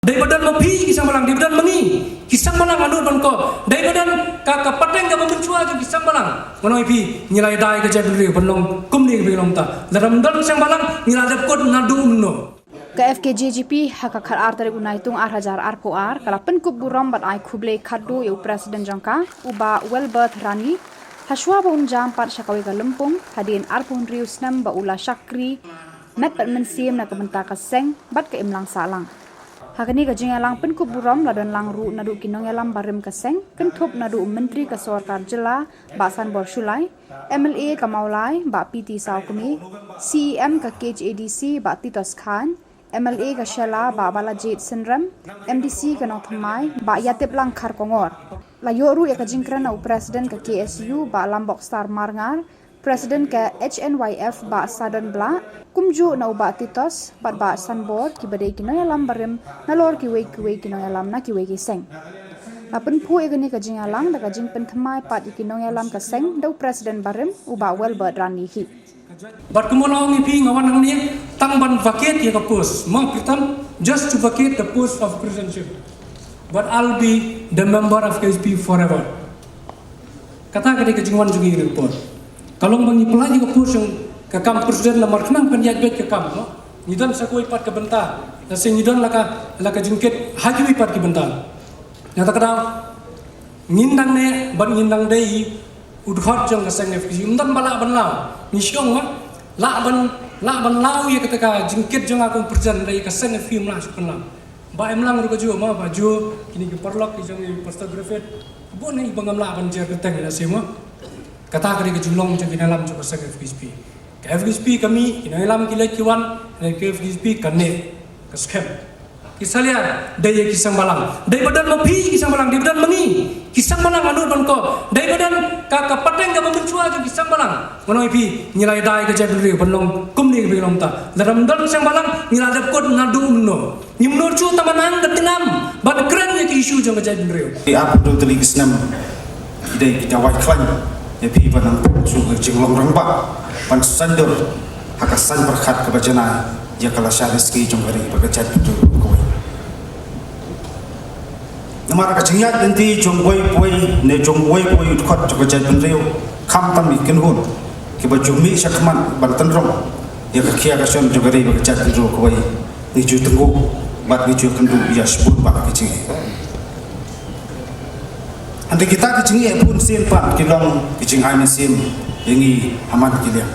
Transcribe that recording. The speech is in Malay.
Dari badan mepi kisah malang, dari badan mengi kisah malang anur bangko, dari badan kakak pateng kakak mencua ke kisah malang, mana mepi nilai dai kerja dulu belum kumni belum ta, dalam dalam kisah malang nilai dapkot nadu umno. Ke FKJGP haka khar ar tari unaitung ar hajar ar po ar kala penkub buram bat ai kuble khadu eu presiden jangka uba Welbert Rani haswa ba unjam par shakawi ka lempung hadin ar pun riu snam ba ula shakri met pat mensim na kabenta ka seng bat ka imlang salang. Hakani ka jingalang penkub buram ladon lang ru nadu kinong yalam barim ka seng kentup nadu menteri ka sorkar jela ba Sanbor Shulai MLA ka Maulai ba PT Saukumi CEM ka KHADC ba Titos Khan MLA ka Shela ba Balajit Sindram, MDC ka Nothamai ba Yatip Lang Khar Kongor. Layoru ya ka jingkran na President ka KSU ba Lambok Star Marngar, President ka HNYF ba Sadan Bla, kumju na uba Titos bat ba Sanbor ki badai kinoyalam barim nalor ki wei kinoyalam na ki wei ki seng. Lapun pu igani ka jingalang da ka jingpen thamai pat kinoyalam ka seng daw President barim uba Welbert Rani hi. But kumulong ipi ngawan ang niya tangban vacate ya kapus. Mau kita just to vacate the post of presidency. But I'll be the member of KSP forever. Kata kali kejingwan juga report. Kalau bangi pelagi kapus yang kekam presiden lamar kenang penjat bet kekam. No? Nidan sakui pat kebentar. Nasi nidan laka jingkit haji pat kebentar. Nyata kadang ngindang ne ban ngindang dei udhot jong kaseng FKC undan balak benlau nisyong la ban lau ya ketika jingkit jong aku presiden dari kaseng FKC lah sukan ba emlang ru kaju ma baju kini ke perlok ki jong postographet bon ni bangam la ban jer keteng la sema kata kali ke julong jong kinalam jong kaseng FKC FKC kami kinalam kilai kiwan ke FKC kane kaskem Kisalia daya kisang malang, dari badan mepi kisang malang, dari badan mengi kisang malang anur bangko, dari badan kakak pateng kakak mencua ke kisang malang, mana mepi nilai dai kerja dulu belum kumni belum ta, dalam kisang malang nilai dapkot nadu umno, nyumnur cu tamanang ketingam, bad keren ya isu jang kerja dulu. Di apa tu teli kisnam, kita jawab klan, mepi banang suka jenglong rangba, pan sandur, hakasan berkat kebajana, ya kalau syariat ski jongkari berkerja dulu. Namara ka chingyat nanti jongboy boy utkot joko jai penreo kam tam ikin hun ki ba jumi sakman bantan rom ya ka kia ka son jogari ba jat penreo ko ni ju tenggu bat ni ju kendu ya sebut ba ka chingi ande kita ki chingi pun sim pa ki long ki chingai na sim yangi aman ki liang